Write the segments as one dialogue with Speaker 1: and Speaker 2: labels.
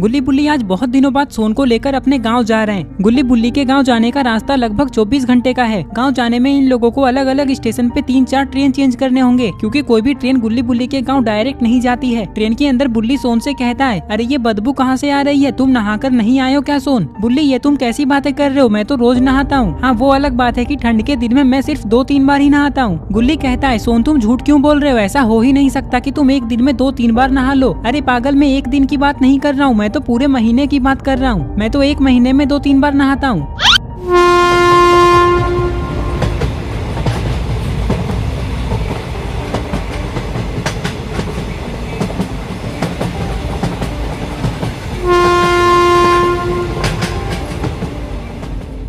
Speaker 1: गुल्ली बुल्ली आज बहुत दिनों बाद सोन को लेकर अपने गांव जा रहे हैं। गुल्ली बुल्ली के गांव जाने का रास्ता लगभग 24 घंटे का है। गांव जाने में इन लोगों को अलग अलग स्टेशन पे 3-4 ट्रेन चेंज करने होंगे, क्योंकि कोई भी ट्रेन गुल्ली बुल्ली के गांव डायरेक्ट नहीं जाती है। ट्रेन के अंदर बुल्ली सोन से कहता है, अरे ये बदबू कहाँ से आ रही है, तुम नहाकर नहीं आए हो क्या सोन? बुल्ली, ये तुम कैसी बातें कर रहे हो, मैं तो रोज नहाता हूँ। हाँ, वो अलग बात है कि ठंड के दिन में मैं सिर्फ 2-3 बार ही नहाता हूँ। गुल्ली कहता है, सोन तुम झूठ क्यों बोल रहे हो, ऐसा हो ही नहीं सकता कि तुम एक दिन में 2-3 बार नहा लो। अरे पागल, मैं एक दिन की बात नहीं कर रहा हूँ, मैं तो पूरे महीने की बात कर रहा हूँ। मैं तो एक महीने में 2-3 बार नहाता हूँ।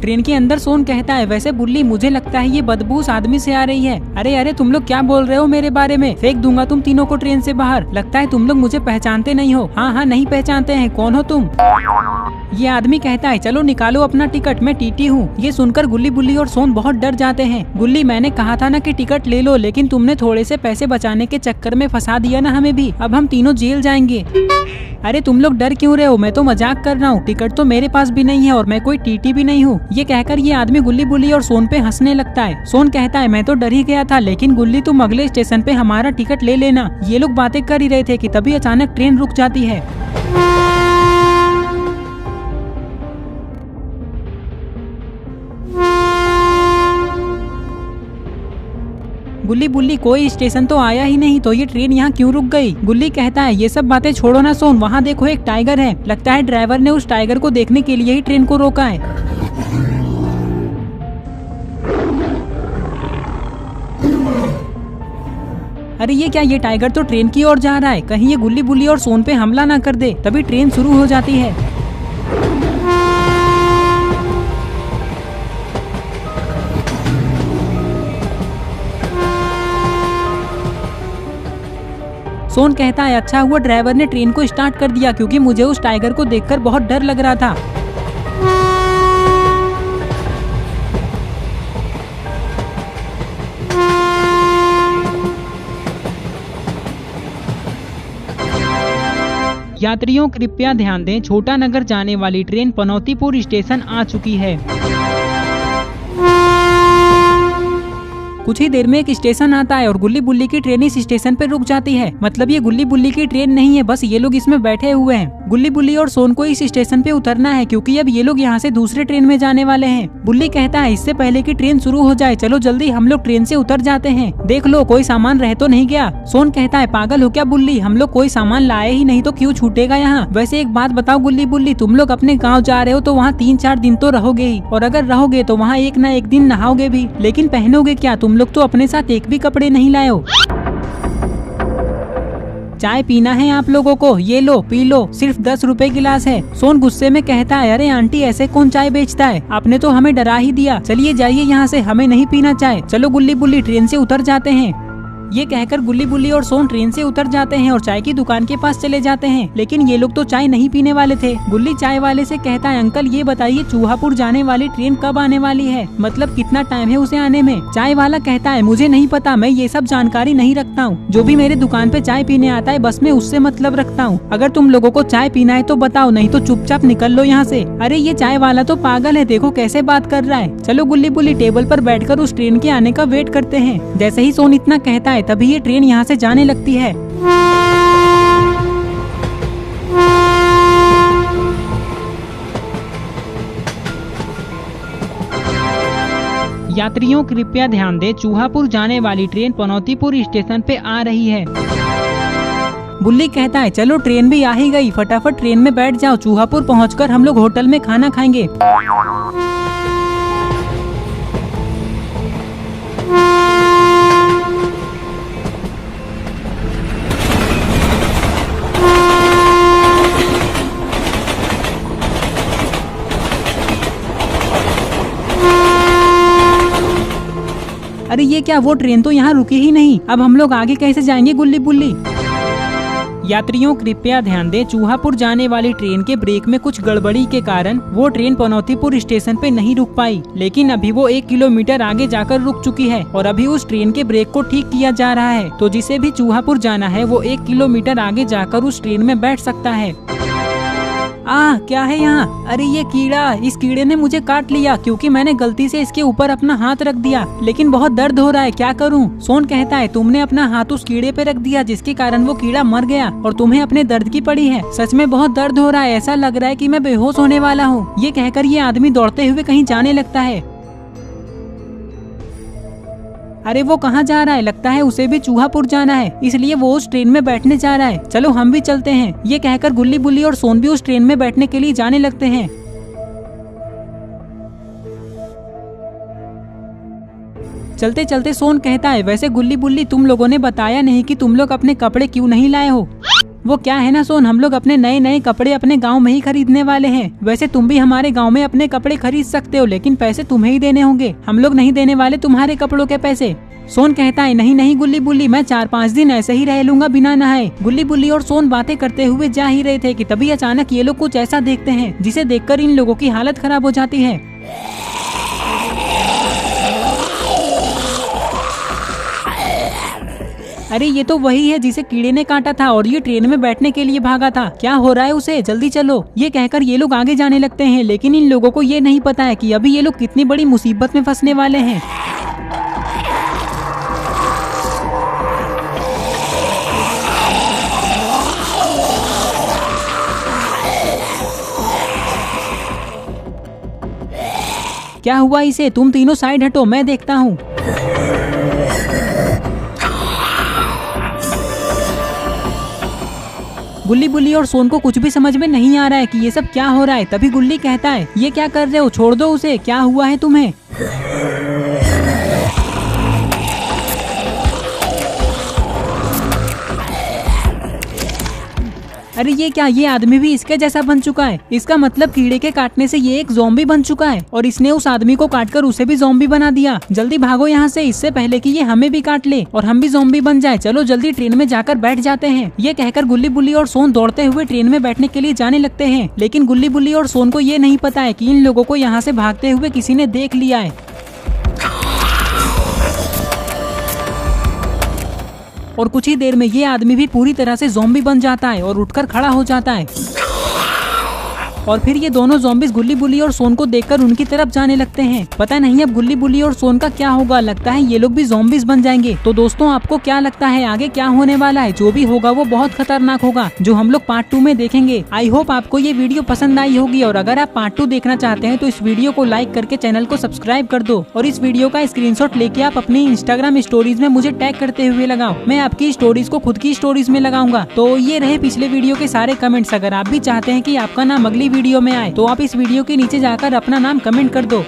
Speaker 1: ट्रेन के अंदर सोन कहता है, वैसे बुल्ली मुझे लगता है ये बदबू उस आदमी से आ रही है। अरे अरे, तुम लोग क्या बोल रहे हो मेरे बारे में, फेंक दूंगा तुम तीनों को ट्रेन से बाहर। लगता है तुम लोग मुझे पहचानते नहीं हो। हाँ हाँ, नहीं पहचानते हैं, कौन हो तुम? ये आदमी कहता है, चलो निकालो अपना टिकट, मैं टीटी हूँ। ये सुनकर गुल्ली बुल्ली और सोन बहुत डर जाते हैं। गुल्ली, मैंने कहा था ना कि टिकट ले लो, लेकिन तुमने थोड़े से पैसे बचाने के चक्कर में फंसा दिया ना हमें भी। अब हम तीनों जेल जाएंगे। अरे तुम लोग डर क्यों रहे हो, मैं तो मजाक कर रहा हूँ। टिकट तो मेरे पास भी नहीं है और मैं कोई टीटी भी नहीं हूँ। ये कहकर ये आदमी गुल्ली बुल्ली और सोन पे हंसने लगता है। सोन कहता है, मैं तो डर ही गया था, लेकिन गुल्ली तुम अगले स्टेशन पे हमारा टिकट ले लेना। ये लोग बातें कर ही रहे थे कि तभी अचानक ट्रेन रुक जाती है। गुल्ली बुल्ली, कोई स्टेशन तो आया ही नहीं, तो ये ट्रेन यहाँ क्यों रुक गई? गुल्ली कहता है, ये सब बातें छोड़ो ना सोन, वहाँ देखो एक टाइगर है। लगता है ड्राइवर ने उस टाइगर को देखने के लिए ही ट्रेन को रोका है। अरे ये क्या, ये टाइगर तो ट्रेन की ओर जा रहा है, कहीं ये गुल्ली बुल्ली और सोन पे हमला ना कर दे। तभी ट्रेन शुरू हो जाती है। सोन कहता है, अच्छा हुआ ड्राइवर ने ट्रेन को स्टार्ट कर दिया, क्योंकि मुझे उस टाइगर को देखकर बहुत डर लग रहा था। यात्रियों कृपया ध्यान दें, छोटा नगर जाने वाली ट्रेन पनौतीपुर स्टेशन आ चुकी है। कुछ ही देर में एक स्टेशन आता है और गुल्ली बुल्ली की ट्रेन इस स्टेशन पे रुक जाती है। मतलब ये गुल्ली बुल्ली की ट्रेन नहीं है, बस ये लोग इसमें बैठे हुए हैं। गुल्ली बुल्ली और सोन को इस स्टेशन पे उतरना है, क्योंकि अब ये लोग यहाँ से दूसरे ट्रेन में जाने वाले हैं। बुल्ली कहता है, इससे पहले कि ट्रेन शुरू हो जाए, चलो जल्दी हम लोग ट्रेन से उतर जाते हैं। देख लो कोई सामान रह तो नहीं गया। सोन कहता है, पागल हो क्या बुल्ली, हम लोग कोई सामान लाए ही नहीं तो क्यों छूटेगा यहाँ। वैसे एक बात बताओ गुल्ली बुल्ली, तुम लोग अपने गाँव जा रहे हो तो वहाँ 3-4 दिन तो रहोगे ही, और अगर रहोगे तो वहाँ एक न एक दिन नहाओगे भी, लेकिन पहनोगे क्या? तुम लोग तो अपने साथ एक भी कपड़े नहीं लाए हो। चाय पीना है आप लोगों को, ये लो पी लो, सिर्फ 10 रुपए गिलास है। सोन गुस्से में कहता है, अरे आंटी, ऐसे कौन चाय बेचता है, आपने तो हमें डरा ही दिया। चलिए जाइए यहाँ से, हमें नहीं पीना चाय। चलो गुल्ली बुल्ली, ट्रेन से उतर जाते हैं। ये कहकर गुल्ली बुल्ली और सोन ट्रेन से उतर जाते हैं और चाय की दुकान के पास चले जाते हैं, लेकिन ये लोग तो चाय नहीं पीने वाले थे। गुल्ली चाय वाले से कहता है, अंकल ये बताइए चूहापुर जाने वाली ट्रेन कब आने वाली है, मतलब कितना टाइम है उसे आने में? चाय वाला कहता है, मुझे नहीं पता, मैं ये सब जानकारी नहीं रखता हूँ। जो भी मेरे दुकान पे चाय पीने आता है बस मैं उससे मतलब रखता हूँ। अगर तुम लोगों को चाय पीना है तो बताओ, नहीं तो चुपचाप निकल लो यहाँ से। अरे ये चाय वाला तो पागल है, देखो कैसे बात कर रहा है। चलो गुल्ली बुल्ली, टेबल पर बैठकर उस ट्रेन के आने का वेट करते हैं। जैसे ही सोन इतना कहता है तभी ये ट्रेन यहाँ से जाने लगती है। यात्रियों कृपया ध्यान दें, चूहापुर जाने वाली ट्रेन पनौतीपुर स्टेशन पे आ रही है। बुल्ली कहता है, चलो ट्रेन भी आ ही गई, फटाफट ट्रेन में बैठ जाओ, चूहापुर पहुंचकर हम लोग होटल में खाना खाएंगे। अरे ये क्या, वो ट्रेन तो यहाँ रुकी ही नहीं, अब हम लोग आगे कैसे जाएंगे गुल्ली बुल्ली? यात्रियों कृपया ध्यान दें, चूहापुर जाने वाली ट्रेन के ब्रेक में कुछ गड़बड़ी के कारण वो ट्रेन पनौतीपुर स्टेशन पे नहीं रुक पाई, लेकिन अभी वो 1 किलोमीटर आगे जाकर रुक चुकी है और अभी उस ट्रेन के ब्रेक को ठीक किया जा रहा है। तो जिसे भी चूहापुर जाना है वो 1 किलोमीटर आगे जाकर उस ट्रेन में बैठ सकता है। क्या है यहाँ? अरे ये कीड़ा, इस कीड़े ने मुझे काट लिया क्योंकि मैंने गलती से इसके ऊपर अपना हाथ रख दिया, लेकिन बहुत दर्द हो रहा है, क्या करूँ? सोन कहता है तुमने अपना हाथ उस कीड़े पे रख दिया जिसके कारण वो कीड़ा मर गया और तुम्हें अपने दर्द की पड़ी है। सच में बहुत दर्द हो रहा है, ऐसा लग रहा है कि मैं बेहोश होने वाला हूँ। ये कहकर ये आदमी दौड़ते हुए कहीं जाने लगता है। अरे वो कहाँ जा रहा है? लगता है उसे भी चूहापुर जाना है, इसलिए वो उस ट्रेन में बैठने जा रहा है। चलो हम भी चलते हैं। ये कहकर गुल्ली बुल्ली और सोन भी उस ट्रेन में बैठने के लिए जाने लगते हैं। चलते चलते सोन कहता है वैसे गुल्ली बुल्ली तुम लोगों ने बताया नहीं कि तुम लोग अपने कपड़े क्यों नहीं लाए हो। वो क्या है ना सोन, हम लोग अपने नए नए कपड़े अपने गांव में ही खरीदने वाले हैं। वैसे तुम भी हमारे गांव में अपने कपड़े खरीद सकते हो, लेकिन पैसे तुम्हें ही देने होंगे, हम लोग नहीं देने वाले तुम्हारे कपड़ों के पैसे। सोन कहता है नहीं नहीं गुल्ली बुल्ली, मैं 4-5 दिन ऐसे ही रह लूंगा बिना नहाए। गुल्ली बुल्ली और सोन बातें करते हुए जा ही रहे थे कि तभी अचानक ये लोग कुछ ऐसा देखते हैं जिसे देखकर इन लोगों की हालत खराब हो जाती है। अरे ये तो वही है जिसे कीड़े ने काटा था और ये ट्रेन में बैठने के लिए भागा था। क्या हो रहा है उसे? जल्दी चलो। ये कहकर ये लोग आगे जाने लगते हैं, लेकिन इन लोगों को ये नहीं पता है कि अभी ये लोग कितनी बड़ी मुसीबत में फंसने वाले हैं। क्या हुआ इसे? तुम तीनों साइड हटो, मैं देखता हूँ। गुल्ली बुल्ली और सोन को कुछ भी समझ में नहीं आ रहा है कि ये सब क्या हो रहा है। तभी गुल्ली कहता है ये क्या कर रहे हो, छोड़ दो उसे, क्या हुआ है तुम्हें? अरे ये क्या, ये आदमी भी इसके जैसा बन चुका है। इसका मतलब कीड़े के काटने से ये एक ज़ॉम्बी बन चुका है और इसने उस आदमी को काटकर उसे भी ज़ॉम्बी बना दिया। जल्दी भागो यहाँ से, इससे पहले कि ये हमें भी काट ले और हम भी ज़ॉम्बी बन जाए। चलो जल्दी ट्रेन में जाकर बैठ जाते हैं। ये कहकर गुल्ली बुल्ली और सोन दौड़ते हुए ट्रेन में बैठने के लिए जाने लगते हैं, लेकिन गुल्ली बुल्ली और सोन को ये नहीं पता है कि इन लोगों को यहाँ से भागते हुए किसी ने देख लिया है। और कुछ ही देर में ये आदमी भी पूरी तरह से ज़ॉम्बी बन जाता है और उठकर खड़ा हो जाता है। और फिर ये दोनों ज़ॉम्बीज़ गुल्ली बुल्ली और सोन को देखकर उनकी तरफ जाने लगते हैं। पता नहीं अब गुल्ली बुल्ली और सोन का क्या होगा, लगता है ये लोग भी ज़ॉम्बीज़ बन जाएंगे। तो दोस्तों आपको क्या लगता है आगे क्या होने वाला है? जो भी होगा वो बहुत खतरनाक होगा, जो हम लोग पार्ट 2 में देखेंगे। आई होप आपको ये वीडियो पसंद आई होगी और अगर आप पार्ट 2 देखना चाहते हैं तो इस वीडियो को लाइक करके चैनल को सब्सक्राइब कर दो और इस वीडियो का स्क्रीनशॉट लेके आप अपनी इंस्टाग्राम स्टोरीज में मुझे टैग करते हुए लगाओ। मैं आपकी स्टोरीज को खुद की स्टोरीज में लगाऊंगा। तो ये रहे पिछले वीडियो के सारे कमेंट्स। अगर आप भी चाहते हैं कि आपका नाम अगली वीडियो में आए तो आप इस वीडियो के नीचे जाकर अपना नाम कमेंट कर दो।